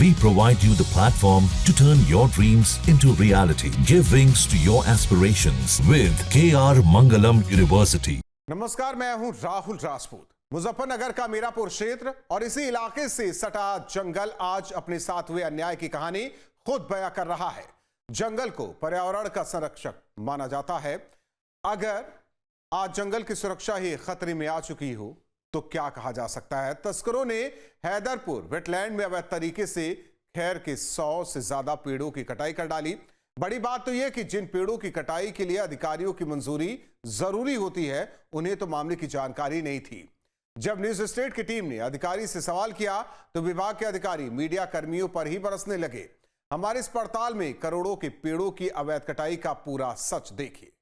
We provide you the platform to turn your dreams into reality. Give wings to your aspirations with KR Mangalam University. नमस्कार, मैं हूं राहुल राजपूत। मुजफ्फरनगर का मीरापुर क्षेत्र और इसी इलाके से सटा जंगल आज अपने साथ हुए अन्याय की कहानी खुद बयां कर रहा है। जंगल को पर्यावरण का संरक्षक माना जाता है। अगर आज जंगल की सुरक्षा ही खतरे में आ चुकी हो तो क्या कहा जा सकता है। तस्करों ने हैदरपुर वेटलैंड में अवैध तरीके से खैर के 100 से ज्यादा पेड़ों की कटाई कर डाली। बड़ी बात तो यह कि जिन पेड़ों की कटाई के लिए अधिकारियों की मंजूरी जरूरी होती है, उन्हें तो मामले की जानकारी नहीं थी। जब न्यूज स्टेट की टीम ने अधिकारी से सवाल किया तो विभाग के अधिकारी मीडिया कर्मियों पर ही बरसने लगे। हमारे इस पड़ताल में करोड़ों के पेड़ों की अवैध कटाई का पूरा सच देखिए।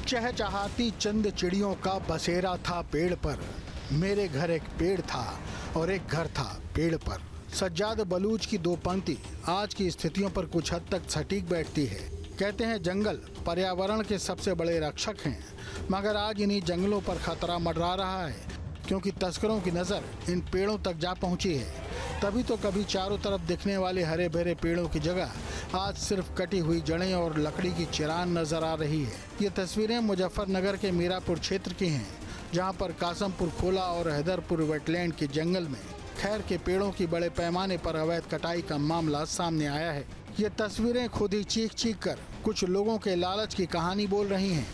चहचहाती चंद चिड़ियों का बसेरा था पेड़ पर। मेरे घर एक पेड़ था और एक घर था पेड़ पर। सज्जाद बलूच की दो पंक्ति आज की स्थितियों पर कुछ हद तक सटीक बैठती है। कहते हैं जंगल पर्यावरण के सबसे बड़े रक्षक हैं, मगर आज इन्हीं जंगलों पर खतरा मंडरा रहा है, क्योंकि तस्करों की नज़र इन पेड़ों तक जा पहुंची है। तभी तो कभी चारों तरफ दिखने वाले हरे भरे पेड़ों की जगह आज सिर्फ कटी हुई जड़ें और लकड़ी की चिरान नजर आ रही है। ये तस्वीरें मुजफ्फरनगर के मीरापुर क्षेत्र की हैं, जहां पर कासमपुर खोला और हैदरपुर वेटलैंड के जंगल में खैर के पेड़ों की बड़े पैमाने पर अवैध कटाई का मामला सामने आया है। ये तस्वीरें खुद ही चीख चीख कर कुछ लोगों के लालच की कहानी बोल रही हैं।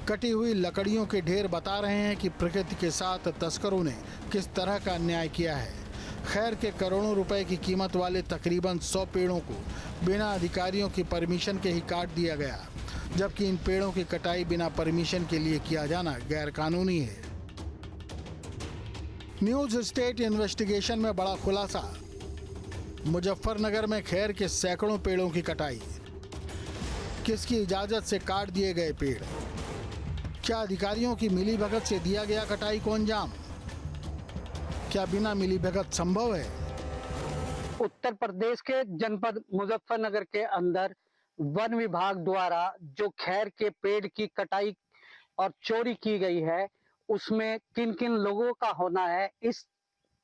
कटी हुई लकड़ियों के ढेर बता रहे हैं कि प्रकृति के साथ तस्करों ने किस तरह का अन्याय किया है। खैर के करोड़ों रुपए की कीमत वाले तकरीबन 100 पेड़ों को बिना अधिकारियों की परमिशन के ही काट दिया गया, जबकि इन पेड़ों की कटाई बिना परमिशन के लिए किया जाना गैर कानूनी है। न्यूज स्टेट इन्वेस्टिगेशन में बड़ा खुलासा। मुजफ्फरनगर में खैर के सैकड़ों पेड़ों की कटाई। किसकी इजाजत से काट दिए गए पेड़? क्या अधिकारियों की मिलीभगत से दिया गया कटाई को अंजाम? क्या बिना मिलीभगत संभव है? उत्तर प्रदेश के जनपद मुजफ्फरनगर के अंदर वन विभाग द्वारा जो खैर के पेड़ की कटाई और चोरी की गई है, उसमें किन किन लोगों का होना है, इस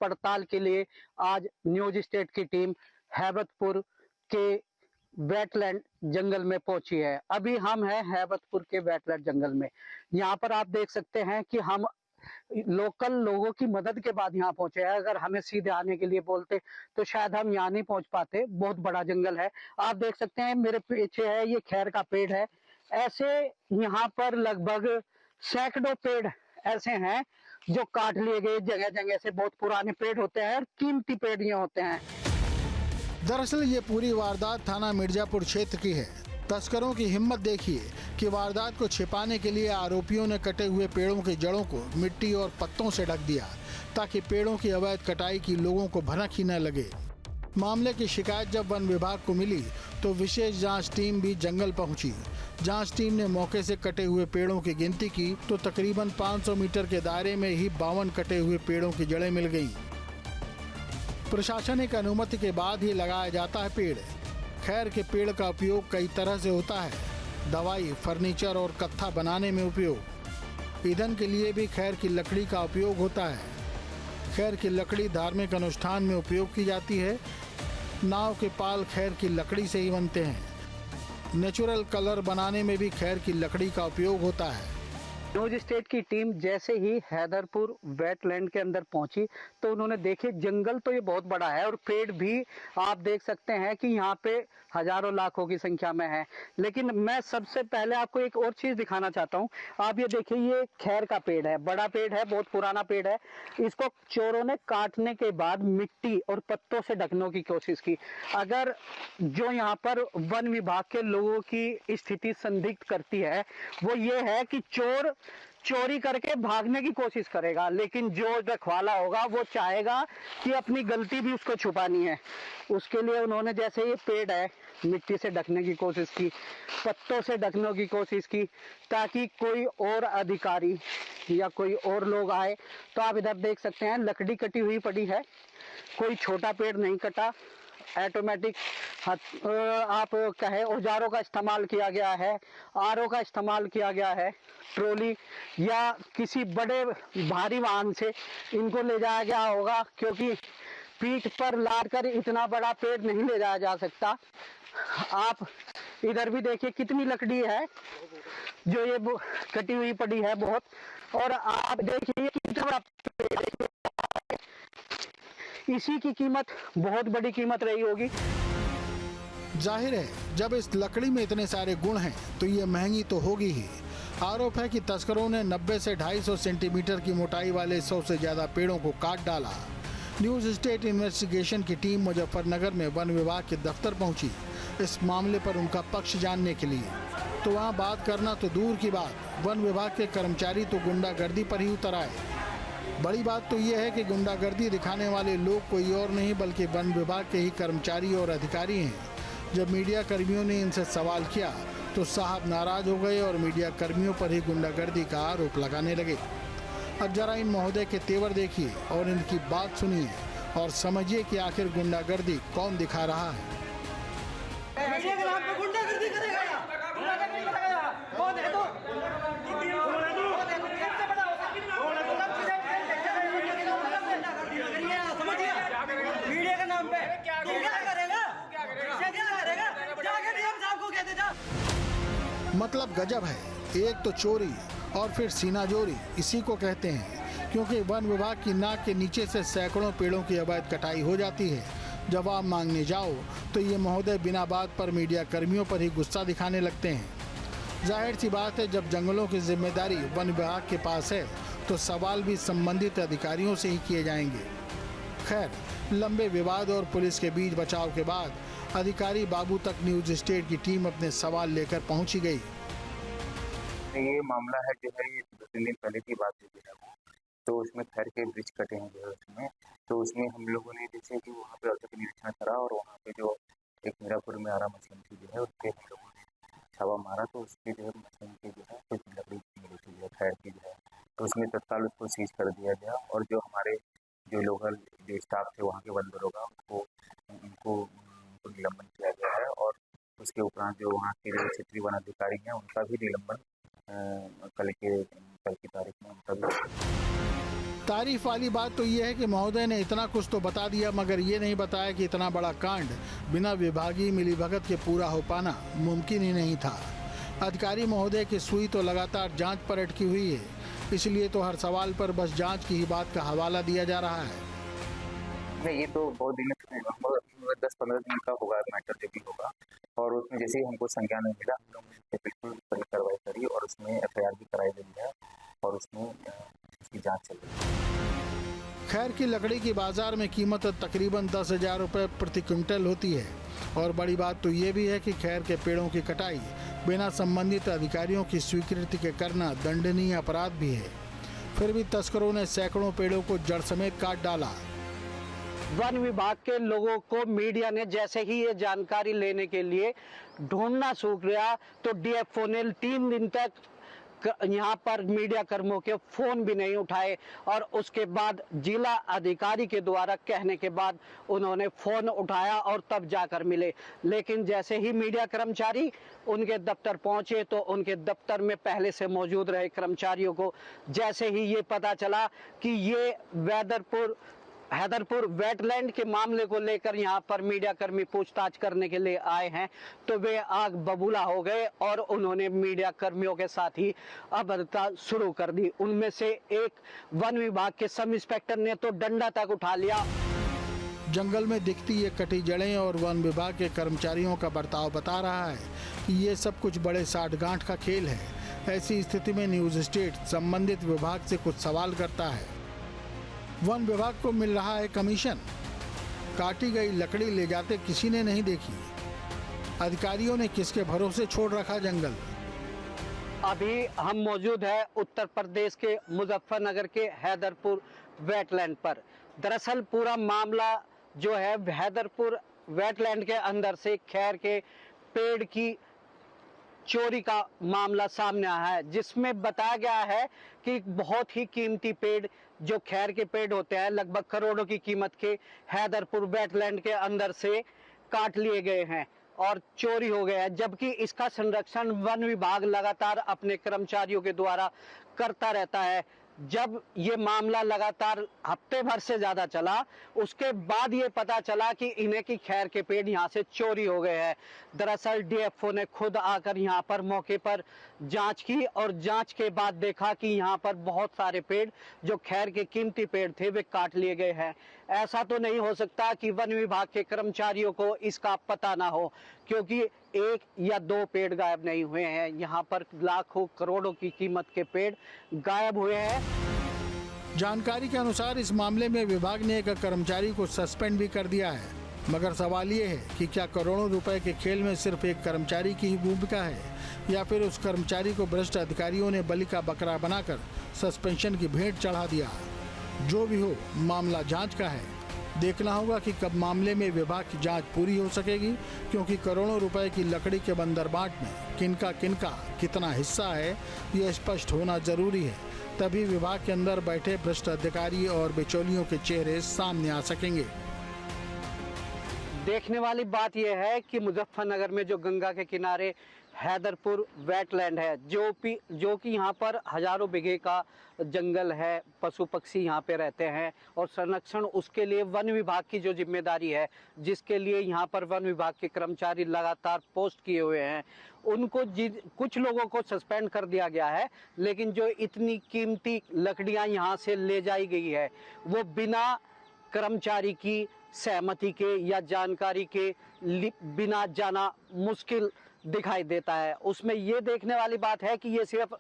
पड़ताल के लिए आज न्यूज स्टेट की टीम हैबतपुर के वेटलैंड जंगल में पहुंची है। अभी हम हैं हैबतपुर के वेटलैंड जंगल में। यहाँ पर आप देख सकते हैं कि हम लोकल लोगों की मदद के बाद यहाँ पहुंचे हैं। अगर हमें सीधे आने के लिए बोलते तो शायद हम यहाँ नहीं पहुंच पाते। बहुत बड़ा जंगल है। आप देख सकते हैं मेरे पीछे है, ये खैर का पेड़ है। ऐसे यहाँ पर लगभग सैकड़ों पेड़ ऐसे हैं जो काट लिए गए। जगह जगह से बहुत पुराने पेड़ होते हैं और कीमती पेड़ ये होते हैं। दरअसल ये पूरी वारदात थाना मिर्जापुर क्षेत्र की है। तस्करों की हिम्मत देखिए कि वारदात को छिपाने के लिए आरोपियों ने कटे हुए पेड़ों की जड़ों को मिट्टी और पत्तों से ढक दिया, ताकि पेड़ों की अवैध कटाई की लोगों को भनक ही न लगे। मामले की शिकायत जब वन विभाग को मिली तो विशेष जांच टीम भी जंगल पहुंची। जांच टीम ने मौके से कटे हुए पेड़ों की गिनती की तो तकरीबन 500 मीटर के दायरे में ही 52 कटे हुए पेड़ों की जड़ें मिल गईं। प्रशासनिक अनुमति के बाद ही लगाया जाता है पेड़। खैर के पेड़ का उपयोग कई तरह से होता है। दवाई, फर्नीचर और कत्था बनाने में उपयोग। ईंधन के लिए भी खैर की लकड़ी का उपयोग होता है। खैर की लकड़ी धार्मिक अनुष्ठान में उपयोग की जाती है। नाव के पाल खैर की लकड़ी से ही बनते हैं। नेचुरल कलर बनाने में भी खैर की लकड़ी का उपयोग होता है। न्यूज स्टेट की टीम जैसे ही हैदरपुर वेटलैंड के अंदर पहुंची तो उन्होंने देखे जंगल तो ये बहुत बड़ा है और पेड़ भी आप देख सकते हैं कि यहाँ पे हजारों लाखों की संख्या में है। लेकिन मैं सबसे पहले आपको एक और चीज दिखाना चाहता हूँ। आप ये देखिए, ये खैर का पेड़ है, बड़ा पेड़ है, बहुत पुराना पेड़ है। इसको चोरों ने काटने के बाद मिट्टी और पत्तों से ढकने की कोशिश की। अगर जो यहाँ पर वन विभाग के लोगों की स्थिति संदिग्ध करती है वो ये है कि चोर चोरी करके भागने की कोशिश करेगा, लेकिन जो रखवाला होगा वो चाहेगा कि अपनी गलती भी उसको छुपानी है। उसके लिए उन्होंने जैसे ये पेड़ है मिट्टी से ढकने की कोशिश की, पत्तों से ढकने की कोशिश की, ताकि कोई और अधिकारी या कोई और लोग आए। तो आप इधर देख सकते हैं लकड़ी कटी हुई पड़ी है, कोई छोटा पेड़ नहीं कटा। ऑटोमेटिक आप कहे औजारों का इस्तेमाल किया गया है, आरओ का इस्तेमाल किया गया है, ट्रॉली या किसी बड़े भारी वाहन से इनको ले जाया गया होगा, क्योंकि पीठ पर लाद कर इतना बड़ा पेड़ नहीं ले जाया जा सकता। आप इधर भी देखिए कितनी लकड़ी है जो ये कटी हुई पड़ी है बहुत, और आप देखिए कितना बड़ा पेड़ है। इसी की कीमत बहुत बड़ी कीमत रही होगी। जाहिर है जब इस लकड़ी में इतने सारे गुण हैं तो ये महंगी तो होगी ही। आरोप है कि तस्करों ने 90 से 250 सेंटीमीटर की मोटाई वाले 100 से ज्यादा पेड़ों को काट डाला। न्यूज स्टेट इन्वेस्टिगेशन की टीम मुजफ्फरनगर में वन विभाग के दफ्तर पहुंची इस मामले पर उनका पक्ष जानने के लिए। तो वहां बात करना तो दूर की बात, वन विभाग के कर्मचारी तो गुंडागर्दी पर ही उतर आए। बड़ी बात तो यह है कि गुंडागर्दी दिखाने वाले लोग कोई और नहीं बल्कि वन विभाग के ही कर्मचारी और अधिकारी हैं। जब मीडिया कर्मियों ने इनसे सवाल किया तो साहब नाराज हो गए और मीडिया कर्मियों पर ही गुंडागर्दी का आरोप लगाने लगे। अब जरा इन महोदय के तेवर देखिए और इनकी बात सुनिए और समझिए कि आखिर गुंडागर्दी कौन दिखा रहा है। मीडिया के नाम पे गुंडागर्दी करेगा या? गुंडागर्दी करेगा या? कौन है तो? कौन है तो? सबसे बड़ा होगा। समझिए मीडिया के नाम पे क्या करेगा? क्या करेगा? जाके डीएम साहब को कह दे जा। मतलब गजब है, एक तो चोरी और फिर सीनाजोरी इसी को कहते हैं, क्योंकि वन विभाग की नाक के नीचे से सैकड़ों पेड़ों की अवैध कटाई हो जाती है। जवाब मांगने जाओ तो ये महोदय बिना बात पर मीडिया कर्मियों पर ही गुस्सा दिखाने लगते हैं। जाहिर सी बात है, जब जंगलों की जिम्मेदारी वन विभाग के पास है तो सवाल भी संबंधित अधिकारियों से ही किए जाएंगे। खैर, लंबे विवाद और पुलिस के बीच बचाव के बाद अधिकारी बाबू तक न्यूज स्टेट की टीम अपने सवाल लेकर पहुंची गई। ये मामला है जो है, ये 2-3 दिन पहले की बात हुई है। तो उसमें खैर के ब्रिज कटे हैं जो है उसमें, तो उसमें हम लोगों ने जैसे कि वहाँ पे औचक निरीक्षण करा और वहाँ पे जो एक मीरापुर में आरा मशीन की जो है उसके हम लोगों ने छावा मारा, तो उसके जो है मशीन की जो है कुछ लकड़ी मिली थी जो खैर की जो है, तो उसमें तत्काल उसको सीज कर दिया गया और जो हमारे जो लोकल जो स्टाफ थे वहाँ के वन दरोगा उनको निलंबन किया गया है। और उसके उपरांत जो वहाँ के जो क्षेत्रीय वन अधिकारी हैं उनका भी निलंबन कल की तारीख में उनका भी। तारीफ वाली बात तो ये है कि महोदय ने इतना कुछ तो बता दिया, मगर ये नहीं बताया कि इतना बड़ा कांड बिना विभागीय मिलीभगत के पूरा हो पाना मुमकिन ही नहीं था। अधिकारी महोदय की सुई तो लगातार जांच पर अटकी हुई है, इसलिए तो हर सवाल पर बस जांच की ही बात का हवाला दिया जा रहा है। नहीं, ये तो बहुत दिन 10-15 दिन का होगा मैटर जो भी होगा, और उसमें जैसे ही हमको संज्ञान में मिला हम लोगों ने बिल्कुल बड़ी कार्रवाई करी और उसमें एफआईआर भी कराई गई है और उसमें उसकी जांच चल रही है। खैर की लकड़ी की बाजार में कीमत तकरीबन 10,000 रुपये प्रति क्विंटल होती है। और बड़ी बात तो ये भी है कि खैर के पेड़ों की कटाई बिना संबंधित अधिकारियों की स्वीकृति के करना दंडनीय अपराध भी है। फिर भी तस्करों ने सैकड़ों पेड़ों को जड़ समेत काट डाला। वन विभाग के लोगों को मीडिया ने जैसे ही ये जानकारी लेने के लिए ढूंढना शुरू किया तो डीएफओ ने 3 दिन तक यहाँ पर मीडिया कर्मियों के फोन भी नहीं उठाए, और उसके बाद जिला अधिकारी के द्वारा कहने के बाद उन्होंने फोन उठाया और तब जाकर मिले। लेकिन जैसे ही मीडिया कर्मचारी उनके दफ्तर पहुंचे तो उनके दफ्तर में पहले से मौजूद रहे कर्मचारियों को जैसे ही ये पता चला कि ये हैदरपुर वेटलैंड के मामले को लेकर यहाँ पर मीडिया कर्मी पूछताछ करने के लिए आए हैं, तो वे आग बबूला हो गए और उन्होंने मीडिया कर्मियों के साथ ही अभद्रता शुरू कर दी। उनमें से एक वन विभाग के सब इंस्पेक्टर ने तो डंडा तक उठा लिया। जंगल में दिखती ये कटी जड़ें और वन विभाग के कर्मचारियों का बर्ताव बता रहा है कि ये सब कुछ बड़े साठगांठ का खेल है। ऐसी स्थिति में न्यूज स्टेट संबंधित विभाग से कुछ सवाल करता है। वन विभाग को मिल रहा है कमीशन, काटी गई लकड़ी ले जाते किसी ने नहीं देखी। अधिकारियों ने किसके भरोसे छोड़ रखा जंगल। अभी हम मौजूद है उत्तर प्रदेश के मुजफ्फरनगर के हैदरपुर वेटलैंड पर। दरअसल पूरा मामला जो है हैदरपुर वेटलैंड के अंदर से खैर के पेड़ की चोरी का मामला सामने आया है, जिसमें बताया गया है कि बहुत ही कीमती पेड़ जो खैर के पेड़ होते हैं लगभग करोड़ों की कीमत के हैदरपुर वेटलैंड के अंदर से काट लिए गए हैं और चोरी हो गया है, जबकि इसका संरक्षण वन विभाग लगातार अपने कर्मचारियों के द्वारा करता रहता है। जब ये मामला लगातार हफ्ते भर से ज्यादा चला, उसके बाद ये पता चला कि इन्हें की खैर के पेड़ यहाँ से चोरी हो गए हैं। दरअसल डीएफओ ने खुद आकर यहाँ पर मौके पर जांच की और जांच के बाद देखा कि यहाँ पर बहुत सारे पेड़ जो खैर के कीमती पेड़ थे वे काट लिए गए हैं। ऐसा तो नहीं हो सकता कि वन विभाग के कर्मचारियों को इसका पता ना हो, क्योंकि 1 या 2 पेड़ गायब नहीं हुए हैं। यहाँ पर लाखों करोड़ों की कीमत के पेड़ गायब हुए हैं। जानकारी के अनुसार इस मामले में विभाग ने एक कर्मचारी को सस्पेंड भी कर दिया है, मगर सवाल ये है कि क्या करोड़ों रुपए के खेल में सिर्फ एक कर्मचारी की ही भूमिका है या फिर उस कर्मचारी को भ्रष्ट अधिकारियों ने बलि का बकरा बनाकर सस्पेंशन की भेंट चढ़ा दिया। जो भी हो, मामला जांच का है। देखना होगा कि कब मामले में विभाग की जांच पूरी हो सकेगी, क्योंकि करोड़ों रुपए की लकड़ी के बंदरबाट में किनका कितना हिस्सा है यह स्पष्ट होना जरूरी है। तभी विभाग के अंदर बैठे भ्रष्ट अधिकारी और बिचौलियों के चेहरे सामने आ सकेंगे। देखने वाली बात यह है कि मुजफ्फरनगर में जो गंगा के किनारे हैदरपुर वेटलैंड है, जो कि यहाँ पर हजारों बीघे का जंगल है, पशु पक्षी यहाँ पे रहते हैं और संरक्षण उसके लिए वन विभाग की जो जिम्मेदारी है, जिसके लिए यहाँ पर वन विभाग के कर्मचारी लगातार पोस्ट किए हुए हैं, उनको कुछ लोगों को सस्पेंड कर दिया गया है। लेकिन जो इतनी कीमती लकड़ियाँ यहाँ से ले जाई गई है वो बिना कर्मचारी की सहमति के या जानकारी के बिना जाना मुश्किल दिखाई देता है। उसमें ये देखने वाली बात है कि ये सिर्फ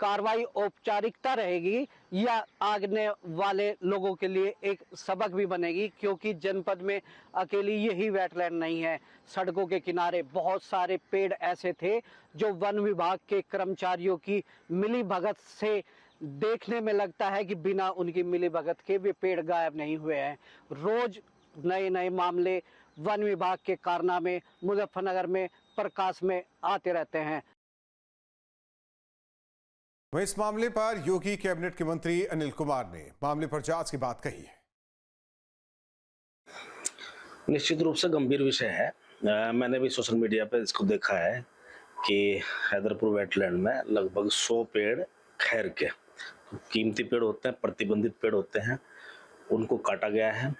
कार्रवाई औपचारिकता रहेगी या आगे वाले लोगों के लिए एक सबक भी बनेगी, क्योंकि जनपद में अकेली यही वेटलैंड नहीं है। सड़कों के किनारे बहुत सारे पेड़ ऐसे थे जो वन विभाग के कर्मचारियों की मिली भगत से देखने में लगता है कि बिना उनकी मिली भगत के वे पेड़ गायब नहीं हुए हैं। रोज नए नए मामले वन विभाग के कारनामे मुजफ्फरनगर में प्रकाश में आते रहते हैं। वहीं इस मामले पर योगी कैबिनेट के मंत्री अनिल कुमार ने मामले पर जांच की बात कही है। निश्चित रूप से गंभीर विषय है। मैंने भी सोशल मीडिया पे इसको देखा है कि हैदरपुर वेटलैंड में लगभग 100 पेड़ खैर के कीमती पेड़ होते हैं, प्रतिबंधित पेड़ होते हैं, उनको काटा गया है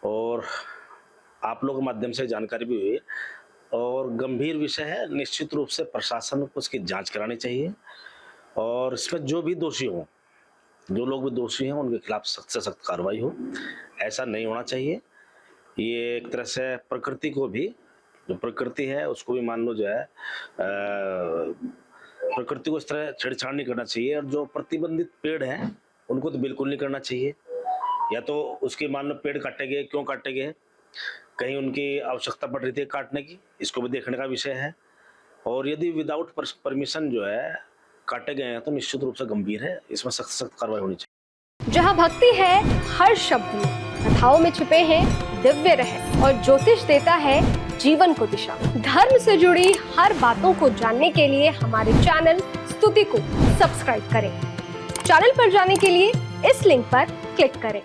और आप लोगों के माध्यम से जानकारी भी हुई और गंभीर विषय है। निश्चित रूप से प्रशासन को इसकी जांच करानी चाहिए और इसमें जो भी दोषी हो, जो लोग भी दोषी हैं, उनके खिलाफ सख्त से सख्त कार्रवाई हो। ऐसा नहीं होना चाहिए। ये एक तरह से प्रकृति को भी, जो प्रकृति है उसको भी मान लो जो है प्रकृति को इस तरह छेड़छाड़ नहीं करना चाहिए। और जो प्रतिबंधित पेड़ हैं उनको तो बिल्कुल नहीं करना चाहिए। या तो उसके मान लो पेड़ काटे गए, क्यों काटे गए, कहीं उनकी आवश्यकता पड़ रही थी काटने की, इसको भी देखने का विषय है। और यदि विदाउट परमिशन जो है काटे गए हैं तो निश्चित रूप से गंभीर है, इसमें सख्त सख्त कार्रवाई होनी चाहिए। जहां भक्ति है हर शब्द में, कथाओं में छुपे हैं दिव्य रहस्य और ज्योतिष देता है जीवन को दिशा। धर्म से जुड़ी हर बातों को जानने के लिए हमारे चैनल स्तुति को सब्सक्राइब करें। चैनल पर जाने के लिए इस लिंक पर क्लिक करें।